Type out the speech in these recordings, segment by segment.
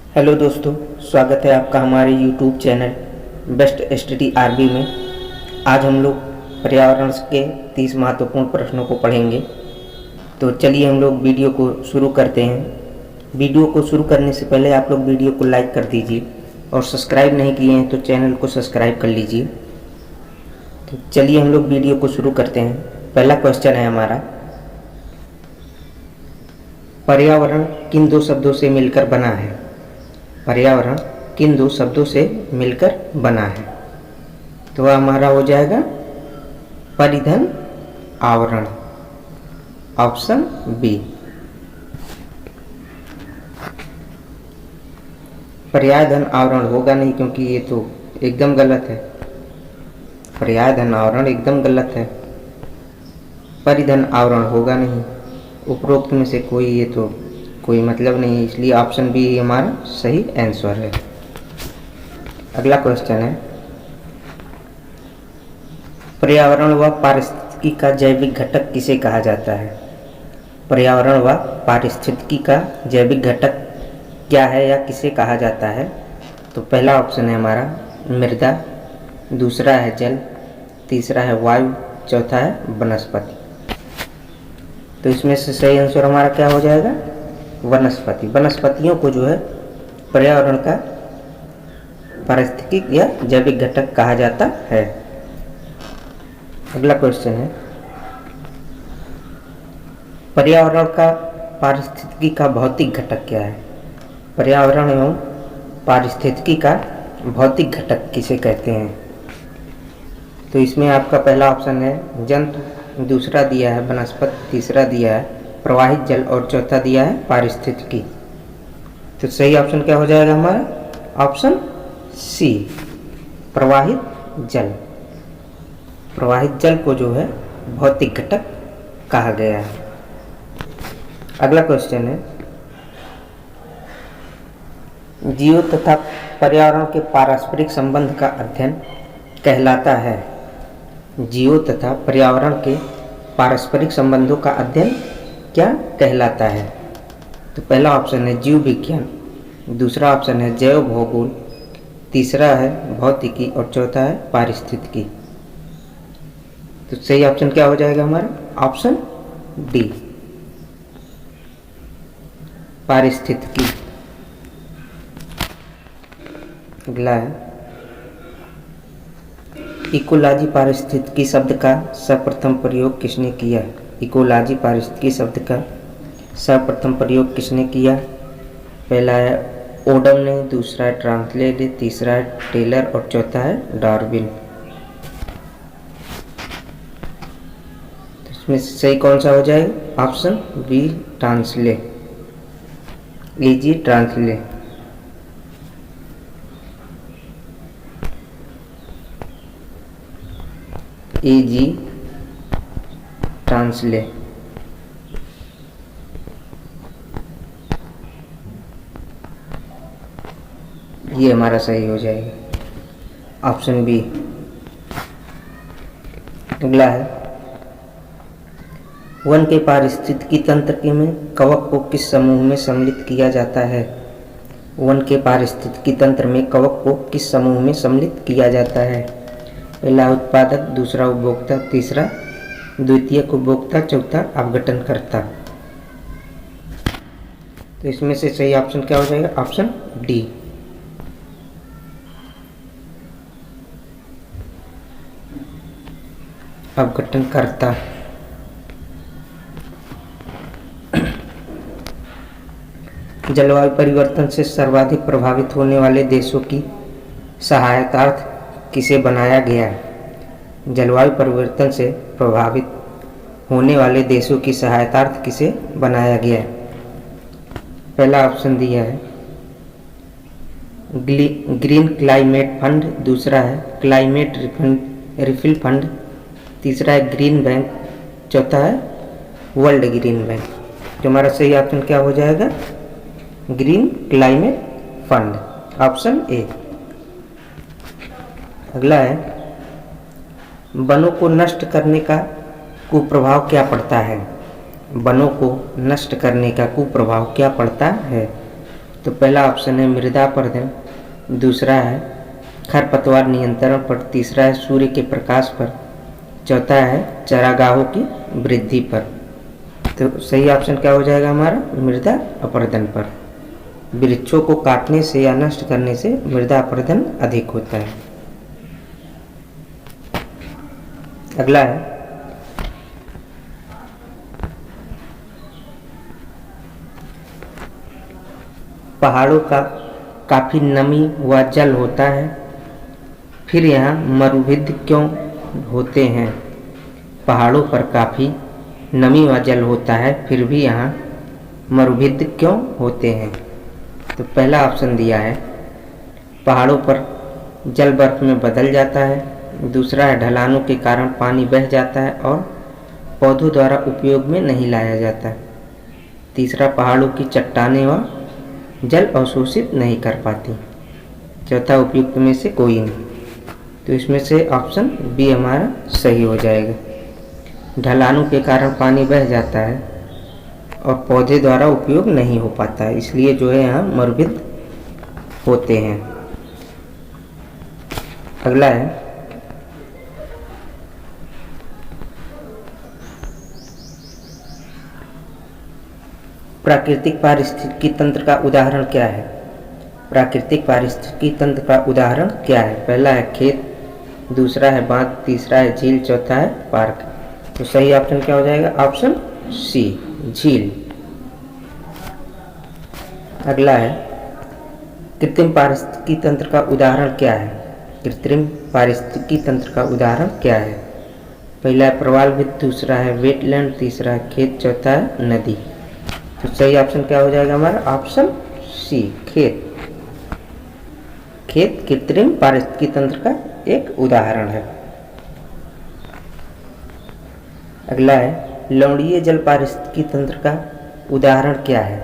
Hello दोस्तों, स्वागत है आपका हमारे YouTube channel best study RB में। आज हम लोग पर्यावरण के 30 महत्वपूर्ण प्रश्नों को पढ़ेंगे। तो चलिए हम लोग वीडियो को शुरू करते हैं। वीडियो को शुरू करने से पहले आप लोग वीडियो को लाइक कर दीजिए और सब्सक्राइब नहीं किए हैं तो चैनल को सब्सक्राइब कर लीजिए। तो चलिए हम लोग वीडियो को शुरू करते हैं। पहला क्वेश्चन है हमारा, पर्यावरण किन दो शब्दों से मिलकर बना है? पर्यावरण किन दो शब्दों से मिलकर बना है? तो हमारा हो जाएगा परिधन आवरण, ऑप्शन बी। पर्यायधन आवरण होगा नहीं क्योंकि ये तो एकदम गलत है। पर्यायधन आवरण एकदम गलत है। परिधन आवरण होगा नहीं। उपरोक्त में से कोई ये तो कोई मतलब नहीं है, इसलिए ऑप्शन बी हमारा सही आंसर है। अगला क्वेश्चन है, पर्यावरण व पारिस्थितिकी का जैविक घटक किसे कहा जाता है? पर्यावरण व पारिस्थितिकी का जैविक घटक क्या है या किसे कहा जाता है? तो पहला ऑप्शन है हमारा मृदा, दूसरा है जल, तीसरा है वायु, चौथा है वनस्पति। तो इसमें से सही आंसर हमारा क्या हो जाएगा? वनस्पति। वनस्पतियों को जो है पर्यावरण का पारिस्थितिकी या जैविक घटक कहा जाता है। अगला क्वेश्चन है, पर्यावरण का पारिस्थितिकी का भौतिक घटक क्या है? पर्यावरण एवं पारिस्थितिकी का भौतिक घटक किसे कहते हैं? तो इसमें आपका पहला ऑप्शन है जंतु, दूसरा दिया है वनस्पति, तीसरा दिया है प्रवाहित जल और चौथा दिया है पारिस्थितिकी। तो सही ऑप्शन क्या हो जाएगा हमारा? ऑप्शन सी, प्रवाहित जल। प्रवाहित जल को जो है भौतिक घटक कहा गया है। अगला क्वेश्चन है, जीव तथा पर्यावरण के पारस्परिक संबंध का अध्ययन कहलाता है? जीव तथा पर्यावरण के पारस्परिक संबंधों का अध्ययन क्या कहलाता है? तो पहला ऑप्शन है जीव विज्ञान, दूसरा ऑप्शन है जैव भूगोल, तीसरा है भौतिकी और चौथा है पारिस्थितिकी। तो सही ऑप्शन क्या हो जाएगा हमारा? ऑप्शन डी, पारिस्थितिकी। अगला है, इकोलॉजी पारिस्थितिकी शब्द का सर्वप्रथम प्रयोग किसने किया? इकोलॉजी पारिस्थितिकी शब्द का सर्वप्रथम प्रयोग किसने किया? पहला है ओडम ने, दूसरा है ट्रांसलेट, तीसरा है टेलर और चौथा है डार्विन। तो इसमें सही कौन सा हो जाएगा? ऑप्शन बी, ट्रांसले, एजी ट्रांसले। एजी ट्रांसले। ये हमारा सही हो जाएगा, ऑप्शन बी। अगला है, वन के पारिस्थितिकी तंत्र में कवक को किस समूह में सम्मिलित किया जाता है? वन के पारिस्थितिकी तंत्र में कवक को किस समूह में सम्मिलित किया जाता है? पहला उत्पादक, दूसरा उपभोक्ता, तीसरा द्वितीयक उपभोक्ता, चौथा अपघटनकर्ता। तो इसमें से सही ऑप्शन क्या हो जाएगा? ऑप्शन डी, अपघटनकर्ता। जलवायु परिवर्तन से सर्वाधिक प्रभावित होने वाले देशों की सहायतार्थ किसे बनाया गया है? जलवायु परिवर्तन से प्रभावित होने वाले देशों की सहायतार्थ किसे बनाया गया है? पहला ऑप्शन दिया है ग्रीन क्लाइमेट फंड, दूसरा है क्लाइमेट रिफिल फंड, तीसरा है ग्रीन बैंक, चौथा है वर्ल्ड ग्रीन बैंक। तो हमारा सही ऑप्शन क्या हो जाएगा? Green climate fund, option A. अगला है, वनों को नष्ट करने का कुप्रभाव क्या पड़ता है? वनों को नष्ट करने का कुप्रभाव क्या पड़ता है? तो पहला ऑप्शन है मृदा अपरदन, दूसरा है खरपतवार नियंत्रण पर, तीसरा है सूर्य के प्रकाश पर, चौथा है चारागाहों की वृद्धि पर। तो सही ऑप्शन क्या हो जाएगा हमारा? मृदा अपरदन पर। वृक्षों को काटने से या नष्ट करने से मृदा अपरदन अधिक होता है। अगला है पहाड़ों का काफी नमी व जल होता है, फिर यहाँ मरुभिद क्यों होते हैं? पहाड़ों पर काफी नमी व जल होता है, फिर भी यहाँ मरुभिद क्यों होते हैं? तो पहला ऑप्शन दिया है पहाड़ों पर जल बर्फ में बदल जाता है, दूसरा है ढलानों के कारण पानी बह जाता है और पौधों द्वारा उपयोग में नहीं लाया जाता, तीसरा पहाड़ों की चट्टानें व जल अवशोषित नहीं कर पाती, चौथा उपयुक्त में से कोई नहीं। तो इसमें से ऑप्शन बी हमारा सही हो जाएगा। ढलानों के कारण पानी बह जाता है और पौधे द्वारा उपयोग नहीं हो पाता है, इसलिए जो है यहाँ मरुभिद होते हैं। अगला है प्राकृतिक पारिस्थितिकी तंत्र का उदाहरण क्या है? प्राकृतिक पारिस्थितिकी तंत्र का उदाहरण क्या है? पहला है खेत, दूसरा है बांध, तीसरा है झील, चौथा है पार्क। तो सही ऑप्शन क्या हो जाएगा? ऑप्शन सी, झील। अगला है कृत्रिम पारिस्थितिकी तंत्र का उदाहरण क्या है? कृत्रिम पारिस्थितिकी तंत्र का उदाहरण क्या है? पहला है प्रवालभित, दूसरा है वेटलैंड, तीसरा है खेत, चौथा है नदी। तो सही ऑप्शन क्या हो जाएगा हमारा? ऑप्शन सी, खेत। खेत कृत्रिम पारिस्थितिकी तंत्र का एक उदाहरण है। अगला है लवणीय जल पारिस्थितिकी तंत्र का उदाहरण क्या है?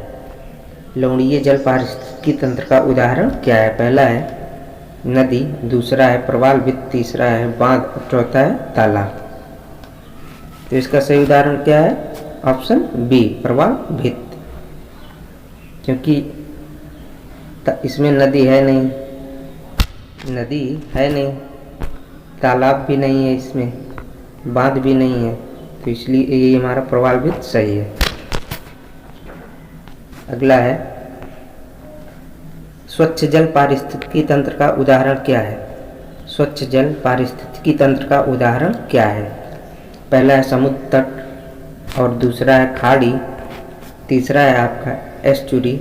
लवणीय जल पारिस्थितिकी तंत्र का उदाहरण क्या है? पहला है नदी, दूसरा है प्रवालभित, तीसरा है बांध और चौथा है तालाब। तो इसका सही उदाहरण क्या है? ऑप्शन बी, प्रवालभित, क्योंकि इसमें नदी है नहीं, तालाब भी नहीं है, इसमें बांध भी नहीं है, तो इसलिए ये हमारा प्रवालभित सही है। अगला है स्वच्छ जल पारिस्थितिकी तंत्र का उदाहरण क्या है? स्वच्छ जल पारिस्थितिकी तंत्र का उदाहरण क्या है? पहला है समुद्र तट और दूसरा है खाड़ी, तीसरा है आपका एस्चुरी,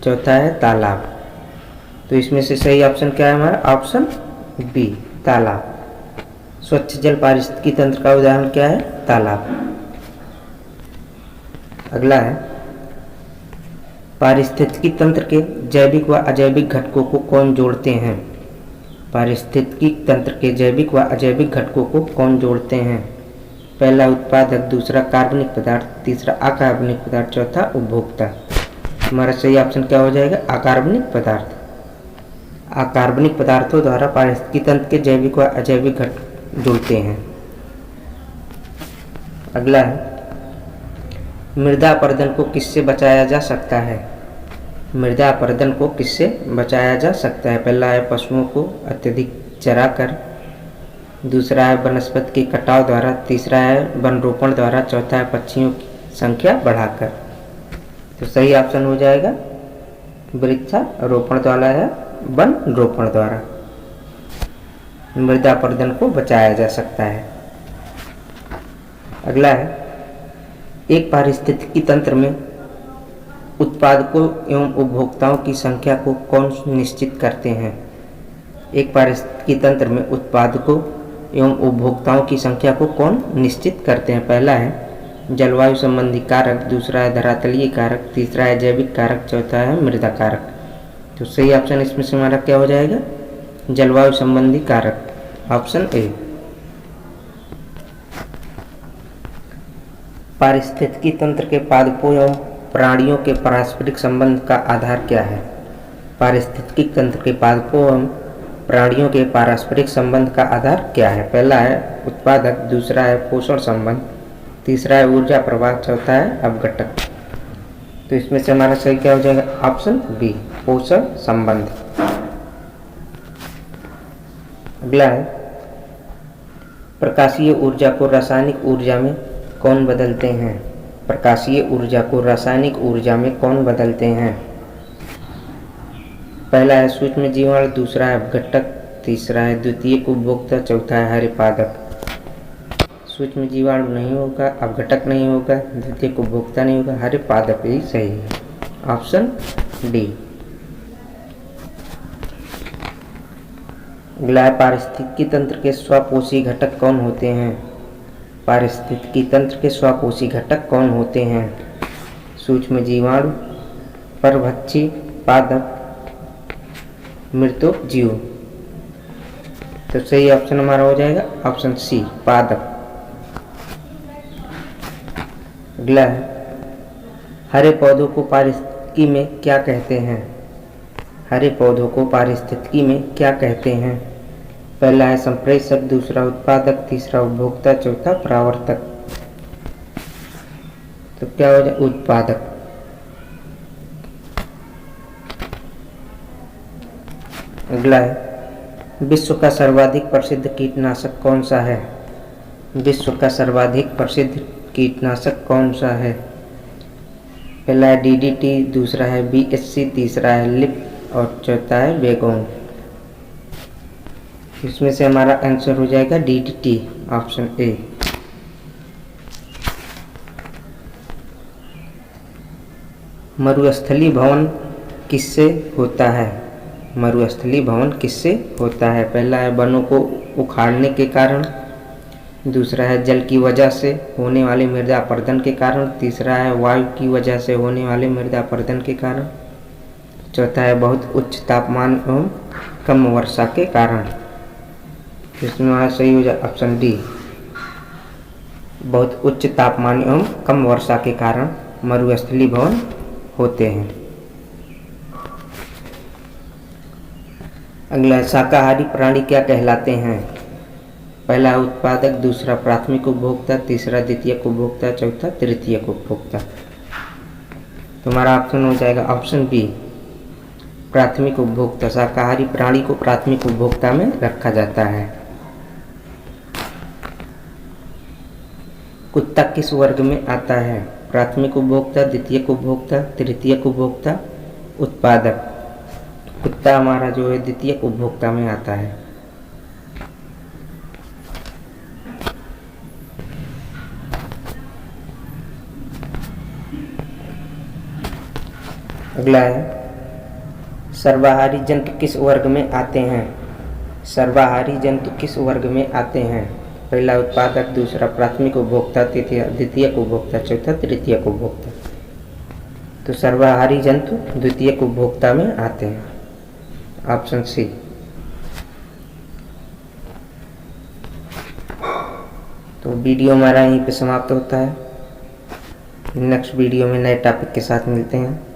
चौथा है तालाब। तो इसमें से सही ऑप्शन क्या है हमारा? ऑप्शन बी, तालाब। स्वच्छ जल पारिस्थितिकी तंत्र का उदाहरण क्या है? तालाब। अगला है पारिस्थितिकी तंत्र के जैविक व अजैविक घटकों को कौन जोड़ते हैं? पारिस्थितिकी तंत्र के जैविक व अजैविक घटकों को कौन जोड़ते हैं? पहला उत्पादक, दूसरा कार्बनिक पदार्थ, तीसरा अकार्बनिक पदार्थ, चौथा उपभोक्ता। हमारा सही ऑप्शन क्या हो जाएगा? अकार्बनिक पदार्थ। अकार्बनिक पदार्थों द्वारा पारिस्थितिकी तंत्र के जैविक व अजैविक घटक जुड़ते हैं। अगला है मृदा अपरदन को किससे बचाया जा सकता है? मृदा अपरदन को किससे बचाया जा सकता है? पहला है पशुओं को अत्यधिक चराकर, दूसरा है वनस्पति के कटाव द्वारा, तीसरा है वन रोपण द्वारा, चौथा है पक्षियों की संख्या बढ़ाकर। तो सही ऑप्शन हो जाएगा वृक्षारोपण द्वारा या वन रोपण द्वारा मृदा अपरदन को बचाया जा सकता है। अगला है एक पारिस्थितिकी तंत्र में उत्पादकों एवं उपभोक्ताओं की संख्या को कौन निश्चित करते हैं? एक पारिस्थितिकी तंत्र में उत्पादकों एवं उपभोक्ताओं की संख्या को कौन निश्चित करते हैं? पहला है जलवायु संबंधी कारक, दूसरा है धरातलीय कारक, तीसरा है जैविक कारक, चौथा है मृदा कारक। तो सही ऑप्शन इसमें से हमारा क्या हो जाएगा? जलवायु संबंधी कारक, ऑप्शन ए। पारिस्थितिकी तंत्र के पादपों एवं प्राणियों के पारस्परिक संबंध का आधार क्या है? पारिस्थितिकी तंत्र के पादपों एवं प्राणियों के पारस्परिक संबंध का आधार क्या है? पहला है उत्पादक, दूसरा है पोषण संबंध, तीसरा है ऊर्जा प्रवाह, चौथा है अपघटक। तो इसमें से हमारा सही क्या हो जाएगा? ऑप्शन बी, पोषण संबंध। अगला है प्रकाशीय ऊर्जा को रासायनिक ऊर्जा में कौन बदलते हैं? प्रकाशीय ऊर्जा को रासायनिक ऊर्जा में कौन बदलते हैं? पहला है सूक्ष्म जीवाणु, दूसरा है अपघटक, तीसरा है द्वितीयक उपभोक्ता, चौथा है हरे पादप। सूक्ष्म जीवाणु नहीं होगा, अपघटक नहीं होगा, द्वितीयक उपभोक्ता नहीं होगा, हरे पादप ही सही है, ऑप्शन डी। अगला है पारिस्थितिकी तंत्र के स्वपोषी घटक कौन होते हैं? पारिस्थितिकी तंत्र के स्वपोषी घटक कौन होते हैं? सूक्ष्म जीवाणु, परभक्षी, पादप, मृतक जीव। तो सही ऑप्शन हमारा हो जाएगा ऑप्शन सी, पादप। अगला है हरे पौधों को पारिस्थितिकी में क्या कहते हैं? हरे पौधों को पारिस्थितिकी में क्या कहते हैं? पहला है संप्रेषक, दूसरा उत्पादक, तीसरा उपभोक्ता, चौथा परावर्तक। तो क्या हो जाए उत्पादक। अगला है विश्व का सर्वाधिक प्रसिद्ध कीटनाशक कौन सा है? विश्व का सर्वाधिक प्रसिद्ध कीटनाशक कौन सा है? पहला है DDT, दूसरा है BSC, तीसरा है लिप और चौथा है बेगोन। इसमें से हमारा आंसर हो जाएगा DDT, ऑप्शन ए। मरुस्थली भवन किससे होता है? मरुस्थली भवन किससे होता है? पहला है वनों को उखाड़ने के कारण, दूसरा है जल की वजह से होने वाले मृदा अपरदन के कारण, तीसरा है वायु की वजह से होने वाले मृदा अपरदन के कारण, चौथा है बहुत उच्च तापमान एवं कम वर्षा के कारण। इसमें हमारा सही हो जाए ऑप्शन डी, बहुत उच्च तापमान एवं कम वर्षा के कारण मरुस्थली भवन होते हैं। अगला शाकाहारी प्राणी क्या कहलाते हैं? पहला उत्पादक, दूसरा प्राथमिक उपभोक्ता, तीसरा द्वितीयक उपभोक्ता, चौथा तृतीयक उपभोक्ता। तुम्हारा ऑप्शन हो जाएगा ऑप्शन बी, प्राथमिक उपभोक्ता। शाकाहारी प्राणी को प्राथमिक उपभोक्ता में रखा जाता है। कुत्ता किस वर्ग में आता है? प्राथमिक उपभोक्ता, द्वितीयक उपभोक्ता, तृतीयक उपभोक्ता, उत्पादक। कुत्ता हमारा जो है द्वितीयक उपभोक्ता में आता है। अगला है सर्वाहारी जंतु किस वर्ग में आते हैं? सर्वाहारी जंतु किस वर्ग में आते हैं? पहला उत्पादक, दूसरा प्राथमिक उपभोक्ता, द्वितीयक उपभोक्ता, चौथा तृतीयक उपभोक्ता। तो सर्वाहारी जंतु द्वितीयक उपभोक्ता में आते हैं, ऑप्शन सी। तो वीडियो हमारा यहीं पे समाप्त होता है। नेक्स्ट वीडियो में नए टॉपिक के साथ मिलते हैं।